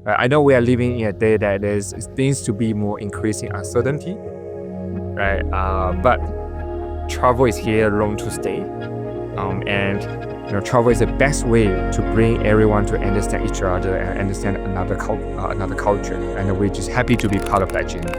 I know we are living in a day that there's things to be more increasing uncertainty, right? But travel is here long to stay, and travel is the best way to bring everyone to understand each other and understand another culture, and we're just happy to be part of that journey.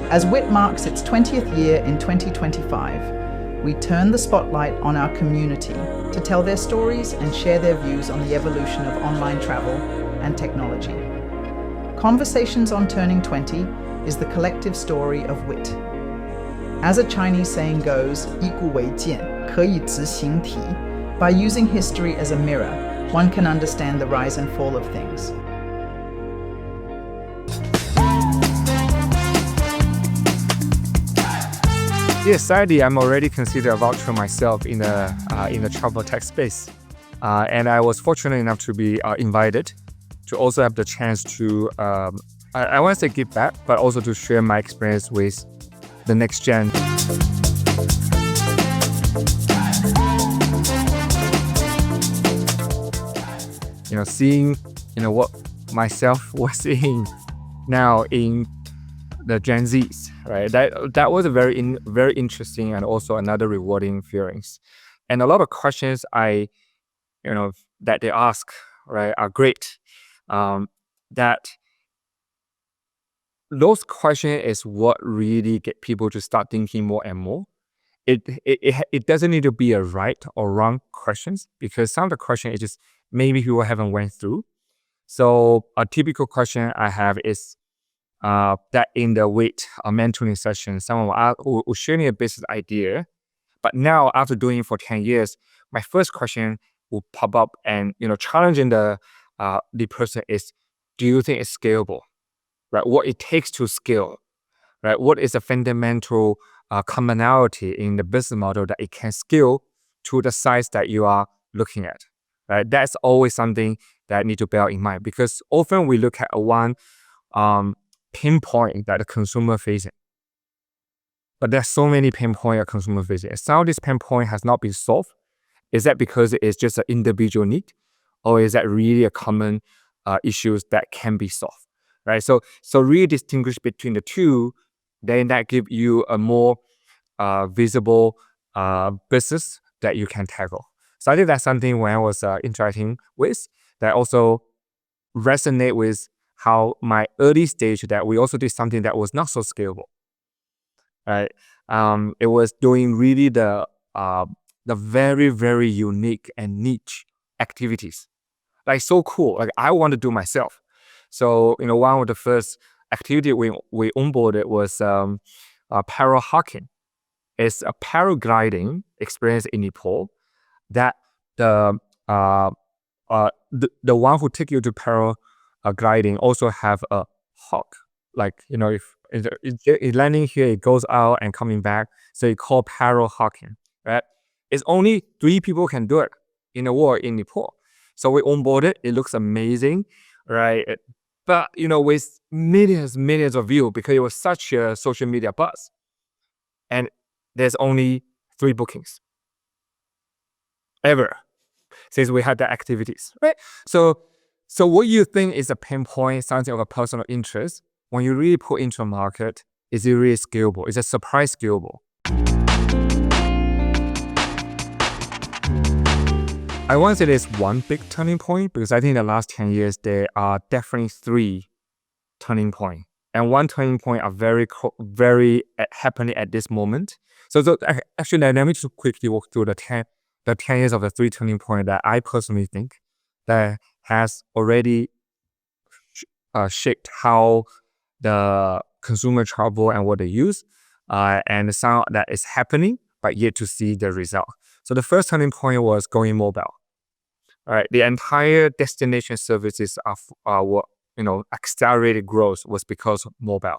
As WiT marks its 20th year in 2025, we turn the spotlight on our community to tell their stories and share their views on the evolution of online travel and technology. Conversations on Turning 20 is the collective story of WiT. As a Chinese saying goes, 以古为鉴，可以知兴替. By using history as a mirror, one can understand the rise and fall of things. Yes, sadly, I'm already considered a voucher myself in the travel tech space, and I was fortunate enough to be invited to also have the chance to I want to say give back, but also to share my experience with the next gen. Seeing what myself was seeing now in the Gen Zs, right? That was a very interesting and also another rewarding feelings. And a lot of questions that they ask, right, are great. That those questions is what really get people to start thinking more and more. It doesn't need to be a right or wrong questions, because some of the question is just maybe people haven't went through. So a typical question I have is that in the WiT mentoring session, someone will share me a business idea, but now after doing it for 10 years, my first question will pop up and challenging the person is, do you think it's scalable? Right? What it takes to scale, right? What is the fundamental commonality in the business model that it can scale to the size that you are looking at, right? That's always something that I need to bear in mind, because often we look at one pinpoint that the consumer facing, but there's so many pinpoint a consumer facing. Some of this pinpoint has not been solved. Is that because it's just an individual need, or is that really a common issues that can be solved, right? So really distinguish between the two, then that give you a more visible business that you can tackle. So I think that's something when I was interacting with that also resonate with how my early stage that we also did something that was not so scalable, right? It was doing really the very, very unique and niche activities, like so cool. Like I want to do myself. So one of the first activity we onboarded was parahoking. It's a paragliding experience in Nepal that the one who take you to paragliding also have a hawk. Like if it's landing here, it goes out and coming back. So it's called parahoking, right? It's only 3 people can do it in the world in Nepal. So we onboarded. It looks amazing, right? But with millions of views, because it was such a social media buzz, and there's only 3 bookings ever since we had the activities, right? So what you think is a pinpoint, something of a personal interest, when you really put into a market, is it really scalable? Is it surprise scalable? I won't say there's one big turning point, because I think in the last 10 years, there are definitely 3 turning points. And one turning point are very happening at this moment. So actually, let me just quickly walk through the 10 years of the 3 turning points that I personally think that has already shaped how the consumer travel and what they use, and some that is happening, but yet to see the result. So the first turning point was going mobile. All right, the entire destination services are what accelerated growth was because of mobile,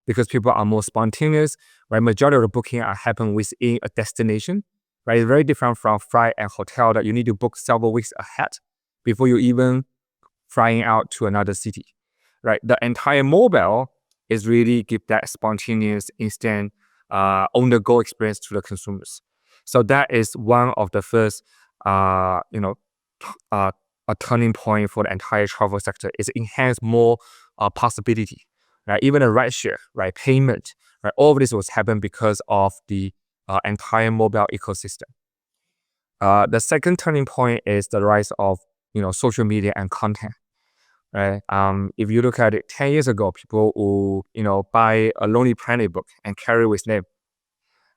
because people are more spontaneous, right? Majority of the booking are happen within a destination, right? It's very different from flight and hotel that you need to book several weeks ahead before you even flying out to another city, right? The entire mobile is really give that spontaneous, instant, on-the-go experience to the consumers. So that is one of the first, a turning point for the entire travel sector. It's enhanced more possibility, right? Even a rideshare, right? Payment, right? All of this was happened because of the entire mobile ecosystem. The second turning point is the rise of social media and content. Right. If you look at it 10 years ago, people will, buy a Lonely Planet book and carry with them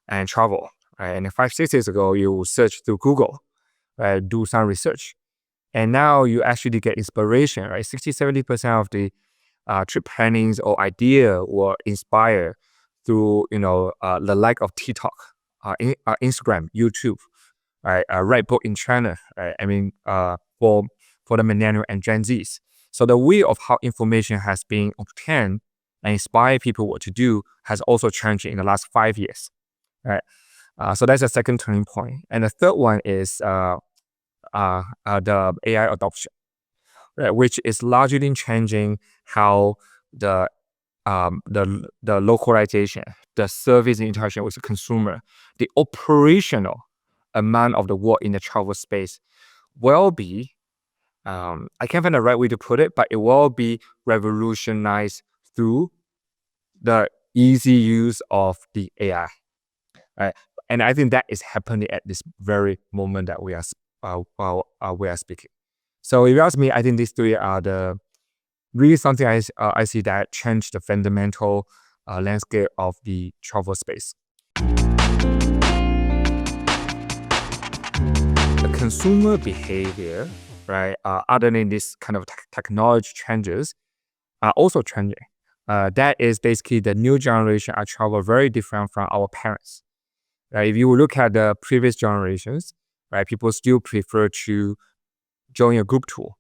and travel. Right. And 5, 6 years ago, you will search through Google, right, do some research. And now you actually get inspiration, right? 60-70% of the trip plannings or idea were inspired through, the like of TikTok, Instagram, YouTube, right? Write book in China, right? I mean, for the millennial and Gen Zs. So the way of how information has been obtained and inspire people what to do has also changed in the last 5 years, right? So that's the second turning point. And the third one is the AI adoption, right, which is largely changing how the localization, the service interaction with the consumer, the operational amount of the work in the travel space will be, I can't find the right way to put it, but it will be revolutionized through the easy use of the AI. Right? And I think that is happening at this very moment that we are speaking. So if you ask me, I think these three are the really something I see that changed the fundamental landscape of the travel space. The consumer behavior, right, other than this kind of technology changes, are also changing. That is basically the new generation are travel very different from our parents. Right? If you look at the previous generations, right, people still prefer to join a group tour.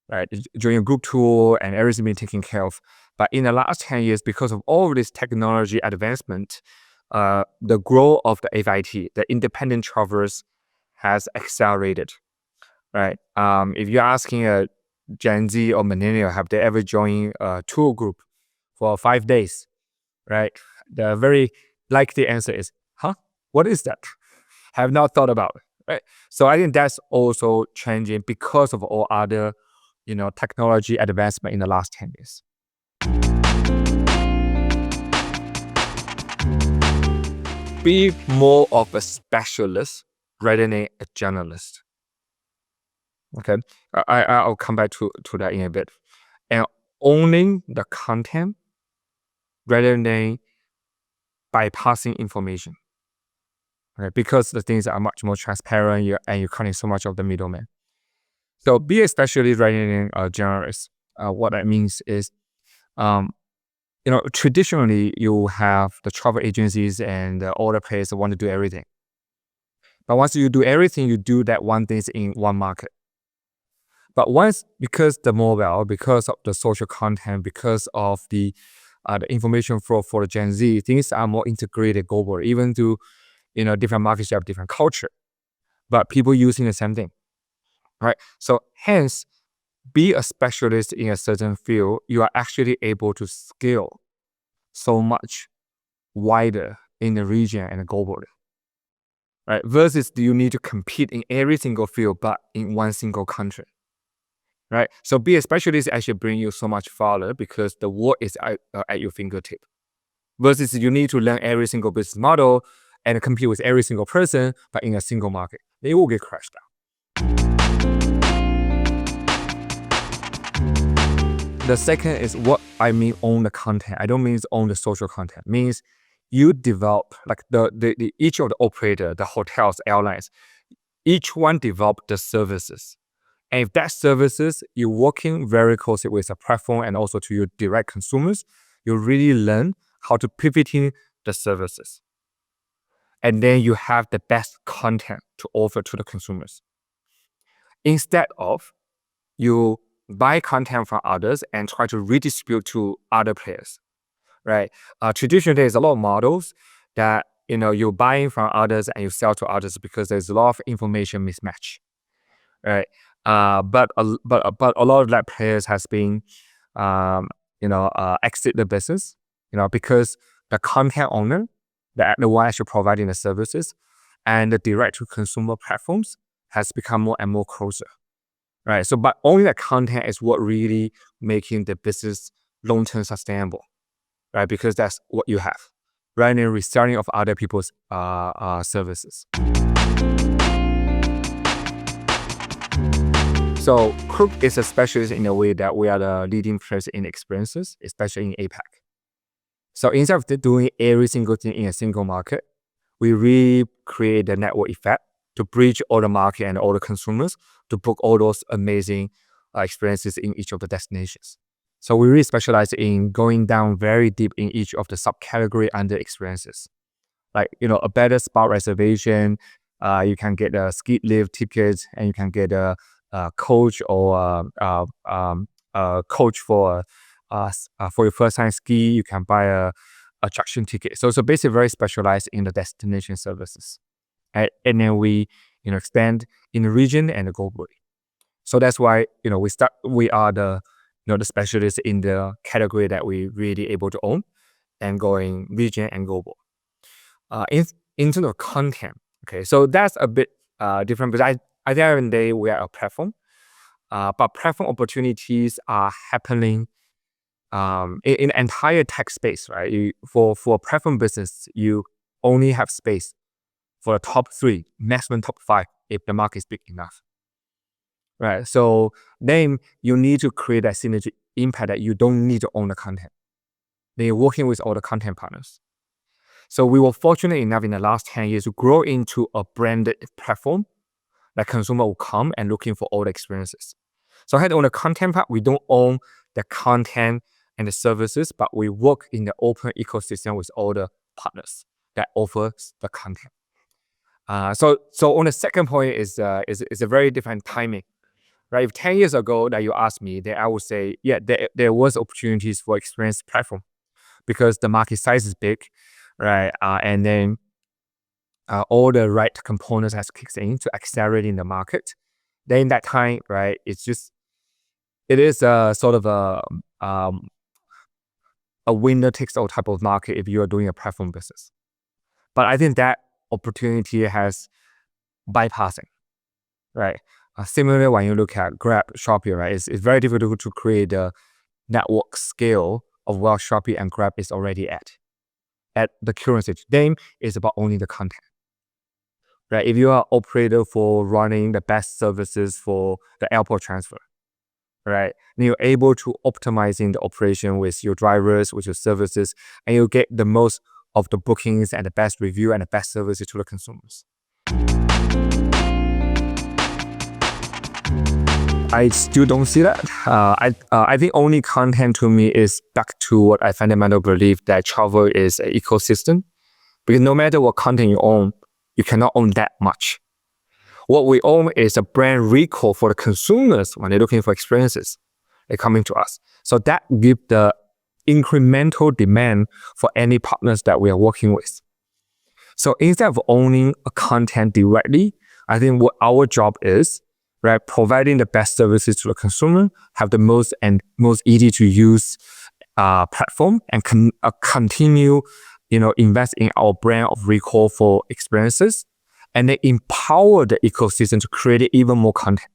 Right, join a group tour and everything being taken care of. But in the last 10 years, because of all of this technology advancement, the growth of the FIT, the independent travelers, has accelerated. Right. If you're asking a Gen Z or millennial, have they ever joined a tour group for 5 days? Right. The very likely answer is, huh? What is that? Have not thought about it. Right. So I think that's also changing because of all other, technology advancement in the last 10 years. Be more of a specialist rather than a generalist. Okay, I'll come back to that in a bit. And owning the content rather than bypassing information. Okay, because the things are much more transparent and you're cutting so much of the middleman. So be a specialist rather than a generalist. What that means is, traditionally you have the travel agencies and all the players that want to do everything. But once you do everything, you do that one thing in one market. But once, because the mobile, because of the social content, because of the information flow for the Gen Z, things are more integrated globally, even though, different markets have different culture, but people using the same thing, right? So hence, be a specialist in a certain field, you are actually able to scale so much wider in the region and globally, right? Versus do you need to compete in every single field, but in one single country, right? So be a specialist actually bring you so much farther because the work is at your fingertip. Versus you need to learn every single business model and compete with every single person, but in a single market. They will get crashed out. The second is what I mean own the content. I don't mean own the social content. It means you develop, like the each of the operator, the hotels, airlines, each one develop the services. And if that services, you're working very closely with a platform and also to your direct consumers, you really learn how to pivoting the services. And then you have the best content to offer to the consumers. Instead of you buy content from others and try to redistribute to other players, right? Traditionally, there's a lot of models that, you're buying from others and you sell to others because there's a lot of information mismatch, right? But a lot of that players has been, exit the business, because the content owner, the one actually providing the services, and the direct to consumer platforms has become more and more closer. right? So, but only the content is what really making the business long-term sustainable, right? Because that's what you have, rather than reselling of other people's services. So Klook is a specialist in a way that we are the leading players in experiences, especially in APAC. So instead of doing every single thing in a single market, we really create the network effect to bridge all the market and all the consumers to book all those amazing experiences in each of the destinations. So we really specialize in going down very deep in each of the subcategory under experiences. Like, a better spot reservation, you can get a ski lift ticket, and you can get a coach or a coach for your first time ski. You can buy a attraction ticket. So basically very specialized in the destination services, right? And then we expand in the region and globally. So that's why we are the the specialists in the category that we really able to own and going region and global. In terms of content, okay, so that's a bit different because at the end of the day we are a platform, but platform opportunities are happening in entire tech space, right? For platform business, you only have space for the top 3, maximum top 5 if the market is big enough, right? So then you need to create that synergy impact that you don't need to own the content. Then you're working with all the content partners. So we were fortunate enough in the last 10 years to grow into a branded platform that consumer will come and looking for all the experiences. So on the content part, we don't own the content and the services, but we work in the open ecosystem with all the partners that offers the content. So on the second point is a very different timing, right? If 10 years ago that you asked me, then I would say, yeah, there was opportunities for experience platform because the market size is big, right? And then all the right components has kicked in to accelerating the market. Then in that time, right, it is a sort of a winner takes all type of market if you are doing a platform business. But I think that opportunity has bypassing, right? Similarly, when you look at Grab, Shopee, right, it's very difficult to create a network scale of where Shopee and Grab is already at the current stage. Then it's about owning the content, right? If you are operator for running the best services for the airport transfer, right, then you're able to optimizing the operation with your drivers, with your services, and you get the most of the bookings and the best review and the best services to the consumers. I still don't see that. I think only content to me is back to what I fundamentally believe that travel is an ecosystem. Because no matter what content you own, you cannot own that much. What we own is a brand recall for the consumers when they're looking for experiences. They're coming to us. So that gives the incremental demand for any partners that we are working with. So instead of owning a content directly, I think what our job is, right, providing the best services to the consumer, have the most easy to use platform, and continue, invest in our brand of recall for experiences, and then empower the ecosystem to create even more content.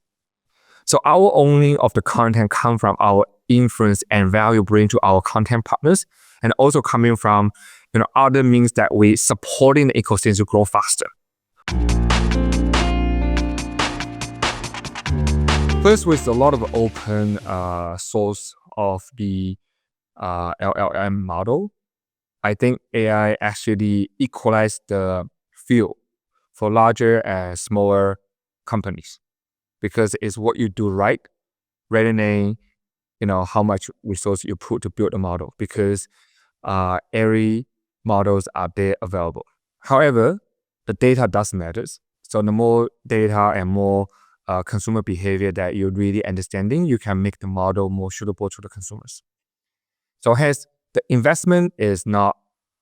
So our owning of the content come from our influence and value bring to our content partners, and also coming from other means that we supporting the ecosystem to grow faster. First, with a lot of open source of the LLM model, I think AI actually equalized the field for larger and smaller companies, because it's what you do right rather than how much resource you put to build a model, because every models are there available. However, the data does matters. So the more data and more consumer behavior that you're really understanding, you can make the model more suitable to the consumers. So hence, the investment is not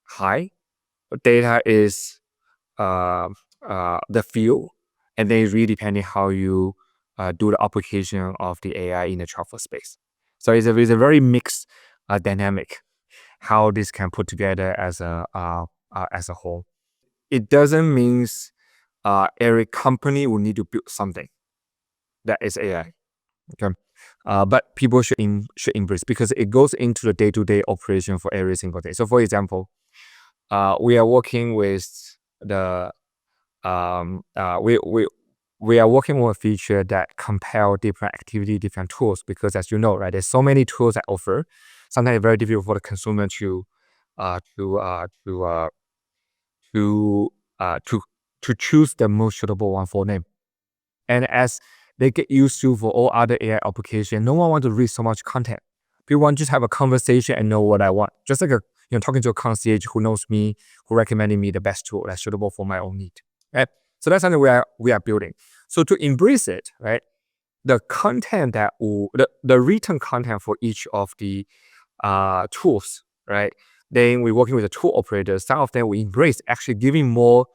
high, but data is the field, and then it's really depending how you do the application of the AI in the travel space. So it's a very mixed dynamic how this can put together as a whole. It doesn't mean every company will need to build something that is AI. Okay. But people should embrace because it goes into the day-to-day operation for every single day. So for example, we are working with the we are working with a feature that compare different activity, different tools, because as you know, right, there's so many tools that offer. Sometimes it's very difficult for the consumer to uh, to uh, to uh, to uh, to to choose the most suitable one for them. And as they get used to for all other AI applications, no one wants to read so much content. People want to just have a conversation and know what I want. Just like talking to a concierge who knows me, who recommended me the best tool that's suitable for my own need. Right? So that's something we are building. So to embrace it, right? The content the written content for each of the tools, right? Then we're working with the tool operators. Some of them we embrace actually giving more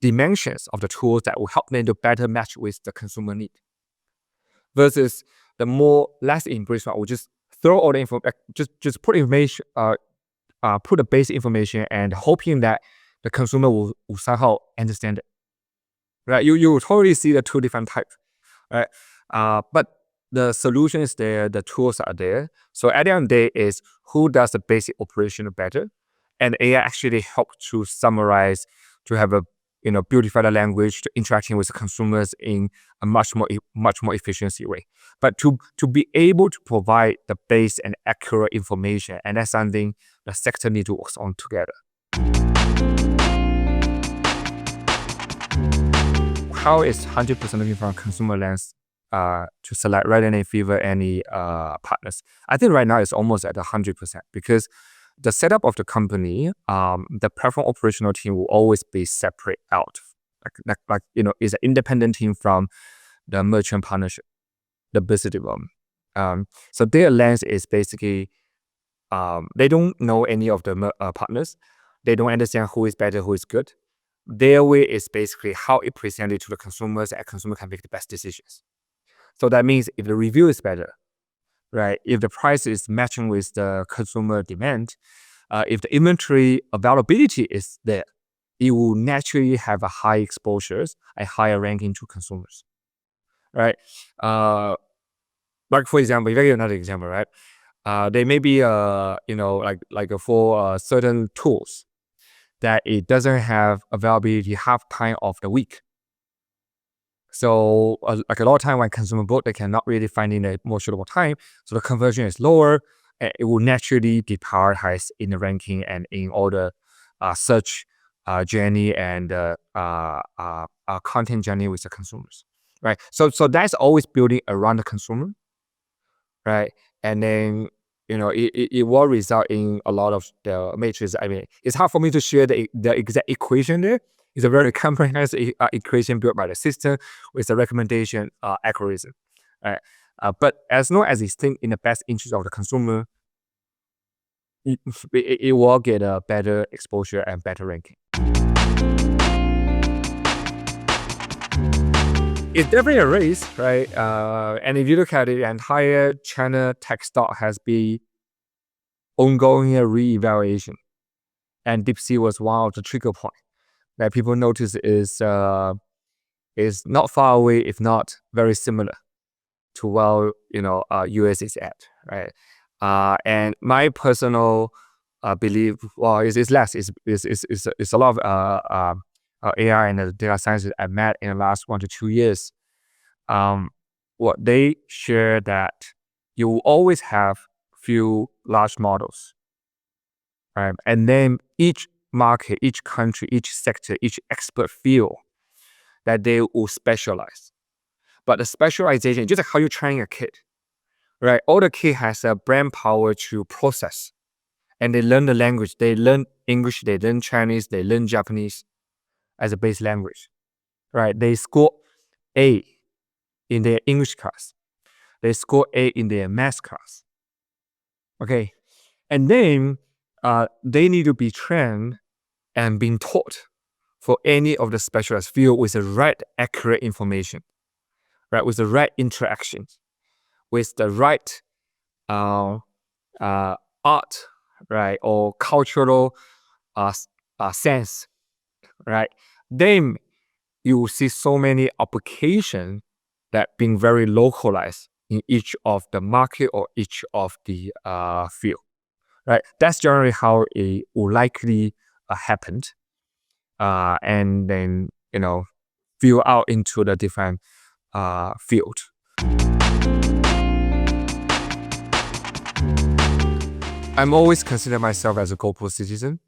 dimensions of the tools that will help them to better match with the consumer need. Versus the more less embraced one, will just throw all the info, just put information, put the basic information and hoping that the consumer will somehow understand it. Right? You will totally see the two different types. Right? But the solution is there, the tools are there. So at the end of the day is who does the basic operation better, and AI actually help to summarize, to have a beautify the language, to interacting with the consumers in a much more efficiency way. But to be able to provide the base and accurate information, and that's something the sector need to work on together. How is 100% looking from a consumer lens to select rather than favor any partners? I think right now it's almost at 100% because the setup of the company, the platform operational team will always be separate out. Like is an independent team from the merchant partnership, the business development. So their lens is basically they don't know any of the partners. They don't understand who is better, who is good. Their way is basically how it presented to the consumers, and consumer can make the best decisions. So that means if the review is better, right? If the price is matching with the consumer demand, if the inventory availability is there, it will naturally have a high exposures and higher ranking to consumers, right? Like for example, if I give another example, right? There may be for certain tools that it doesn't have availability half time of the week. So like a lot of time when consumer book, they cannot really find in a more suitable time. So the conversion is lower, and it will naturally deprioritize in the ranking and in all the search journey and content journey with the consumers, right? So that's always building around the consumer, right? And then it will result in a lot of the matrix. I mean, it's hard for me to share the exact equation there. It's a very comprehensive equation built by the system with the recommendation algorithm, right? But as long as it's think in the best interest of the consumer, it will get a better exposure and better ranking. It's definitely a race, right? And if you look at it, the entire China tech stock has been ongoing re-evaluation, and DeepSeek was one of the trigger points that people notice is not far away, if not very similar to where US is at, right? And my personal belief, well, is less. It's a lot of AI and data scientists I met in the last 1 to 2 years. What they share that you will always have few large models, right? And then each market, each country, each sector, each expert field that they will specialize. But the specialization, just like how you train a kid, right? All the kid has a brain power to process, and they learn the language. They learn English, they learn Chinese, they learn Japanese as a base language, right? They score A in their English class. They score A in their math class. Okay, and then they need to be trained and being taught for any of the specialized field with the right accurate information, right? With the right interactions, with the right art, right, or cultural sense, right? Then you will see so many applications that being very localized in each of the market or each of the field, right? That's generally how it will likely happen, and then fill out into the different field. I'm always consider myself as a global citizen.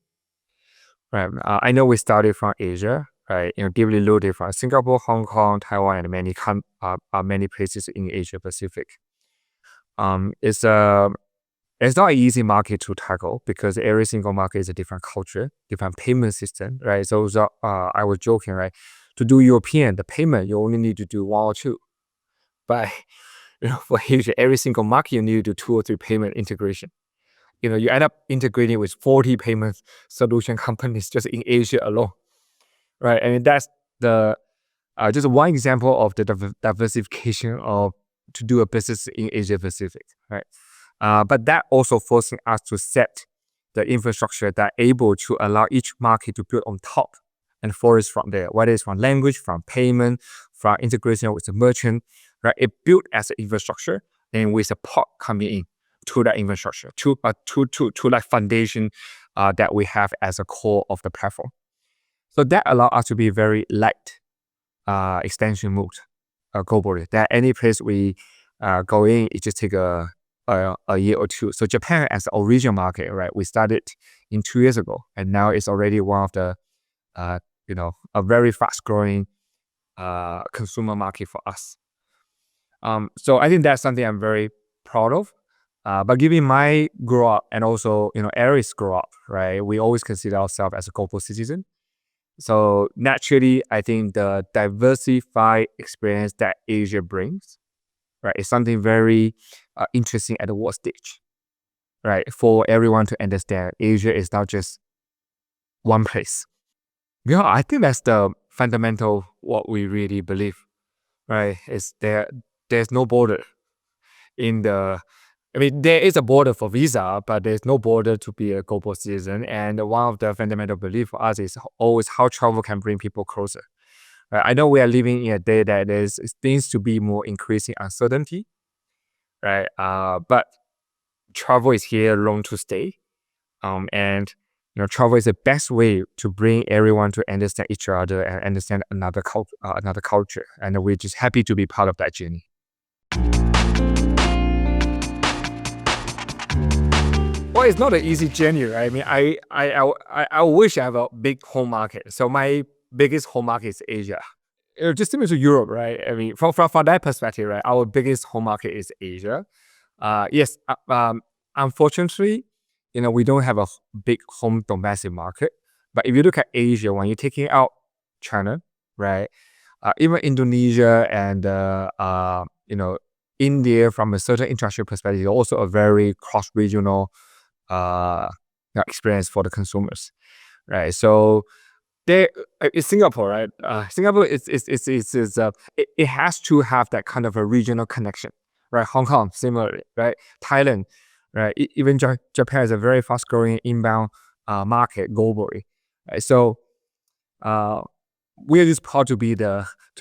Right. I know we started from Asia, right? Deeply rooted from Singapore, Hong Kong, Taiwan, and many places in Asia Pacific. It's not an easy market to tackle because every single market is a different culture, different payment system, right? So I was joking, right? To do European, the payment you only need to do 1 or 2, but for Asia, every single market you need to do 2 or 3 payment integration. You end up integrating with 40 payment solution companies just in Asia alone, right? And that's the just one example of the diversification of to do a business in Asia Pacific, right? But that also forcing us to set the infrastructure that able to allow each market to build on top and flourish from there, whether it's from language, from payment, from integration with the merchant, right? It built as an infrastructure, and with support coming in to that infrastructure, to that foundation that we have as a core of the platform. So that allow us to be very light extension mode globally. That any place we go in, it just take a year or 2. So Japan as the original market, right? We started in 2 years ago, and now it's already one of the a very fast growing consumer market for us. So I think that's something I'm very proud of. But given my grow up and also Eric's grow up, right? We always consider ourselves as a global citizen. So naturally, I think the diversified experience that Asia brings, right, is something very interesting at the world stage, right? For everyone to understand, Asia is not just one place. I think that's the fundamental what we really believe, right? Is there's no border in the. I mean, there is a border for visa, but there's no border to be a global citizen. And one of the fundamental beliefs for us is always how travel can bring people closer. Right? I know we are living in a day that there seems to be more increasing uncertainty, right? But travel is here long to stay. And travel is the best way to bring everyone to understand each other and understand another culture. And we're just happy to be part of that journey. Well, it's not an easy journey, right? I mean, I wish I have a big home market. So my biggest home market is Asia. Just similar to Europe, right? I mean, from that perspective, right, our biggest home market is Asia. Yes, unfortunately, we don't have a big home domestic market. But if you look at Asia, when you're taking out China, right, even Indonesia and India, from a certain international perspective, is also a very cross-regional experience for the consumers, right? So there is Singapore, right? Singapore it has to have that kind of a regional connection, right? Hong Kong, similarly, right? Thailand, right? Even Japan is a very fast-growing inbound market globally, right? So we're just proud to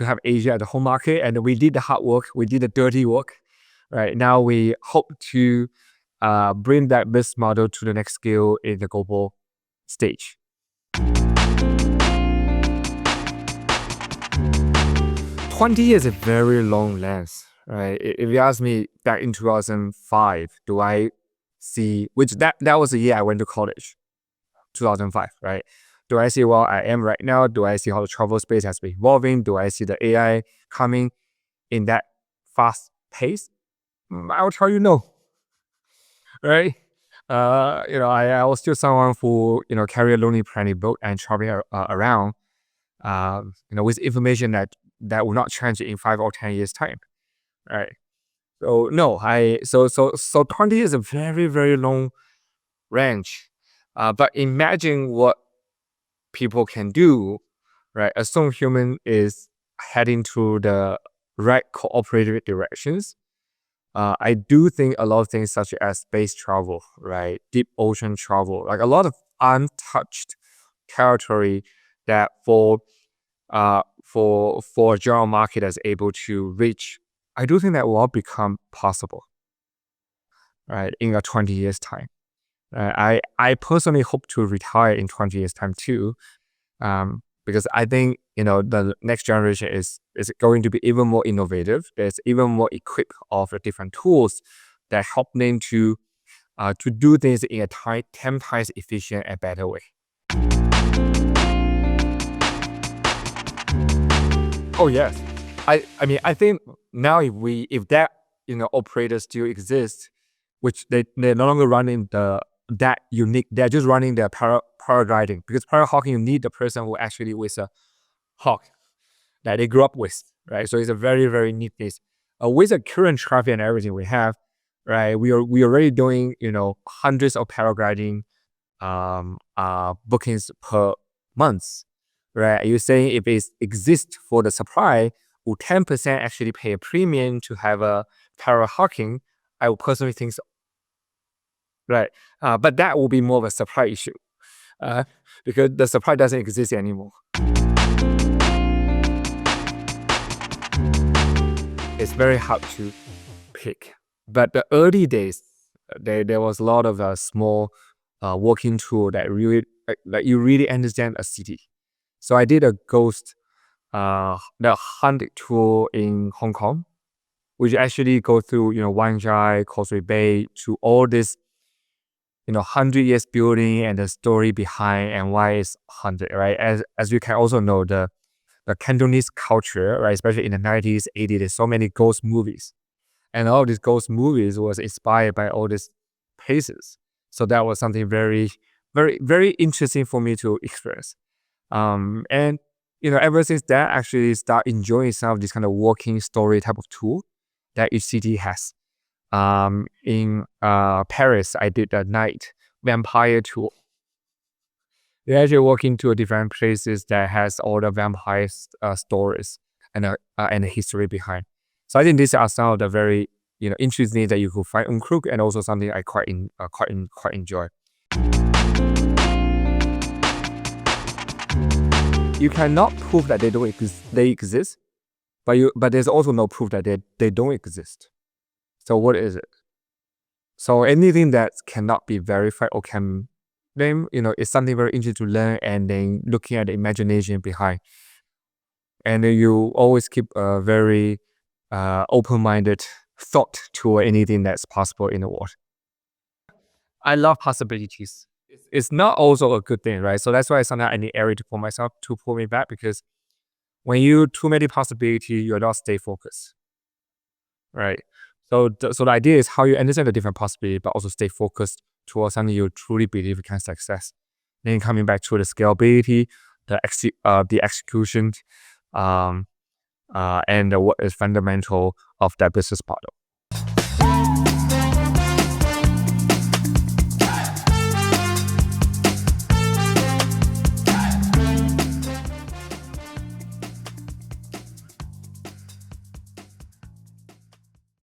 have Asia as the home market, and we did the hard work, we did the dirty work, right? Now we hope to bring that business model to the next scale in the global stage. 20 years is a very long length, right? If you ask me back in 2005, do I see, which that was the year I went to college, 2005, right? Do I see where I am right now? Do I see how the travel space has been evolving? Do I see the AI coming in that fast pace? I will tell you no. Right? I was still someone who, carry a lonely planet boat and travel around, with information that will not change in 5 or 10 years time. Right? So no, so 20 years is a very, very long range. But imagine what people can do, right? As soon as human is heading to the right cooperative directions, I do think a lot of things such as space travel, right? Deep ocean travel, like a lot of untouched territory that for for a general market that's able to reach, I do think that will all become possible, right, in a 20 years time. I personally hope to retire in 20 years time too, because I think, the next generation is going to be even more innovative. There's even more equipped of the different tools that help them to do things in a 10 times efficient and better way. Oh yes, I mean, I think now if that operator still exists, which they're no longer running that unique, they're just running the paragliding, because parahawking you need the person who actually with a hawk that they grew up with, right? So it's a very, very neat case. With the current traffic and everything we have, right? We already doing hundreds of paragliding bookings per month, right? You're saying if it exists for the supply, will 10% actually pay a premium to have a parahawking? I would personally think so, right? But that will be more of a supply issue, because the supply doesn't exist anymore. It's very hard to pick. But the early days, there was a lot of small walking tour that really, like you really understand a city. So I did a ghost, the haunted tour in Hong Kong, which actually go through, Wang Jai, Causeway Bay, to all this, 100 years building and the story behind and why it's haunted, right? As you can also know, the Cantonese culture, right, especially in the 90s, 80s, there's so many ghost movies. And all these ghost movies was inspired by all these places. So that was something very, very, very interesting for me to experience. And, ever since that, actually start enjoying some of this kind of walking story type of tour that each city has. In Paris, I did a night vampire tour. They actually walk into different places that has all the vampire stories and the history behind. So I think these are some of the very interesting things that you could find on Klook, and also something I quite enjoy. You cannot prove that they exist, but there's also no proof that they don't exist. So what is it? So anything that cannot be verified or can then it's something very interesting to learn, and then looking at the imagination behind, and then you always keep a very open-minded thought toward anything that's possible in the world. I love possibilities. It's not also a good thing, right? So that's why sometimes I need Eric to pull me back, because when you too many possibilities, you're not stay focused, right? So the idea is how you understand the different possibilities, but also stay focused towards something you truly believe can success. Then coming back to the scalability, the execution, and what is fundamental of that business model.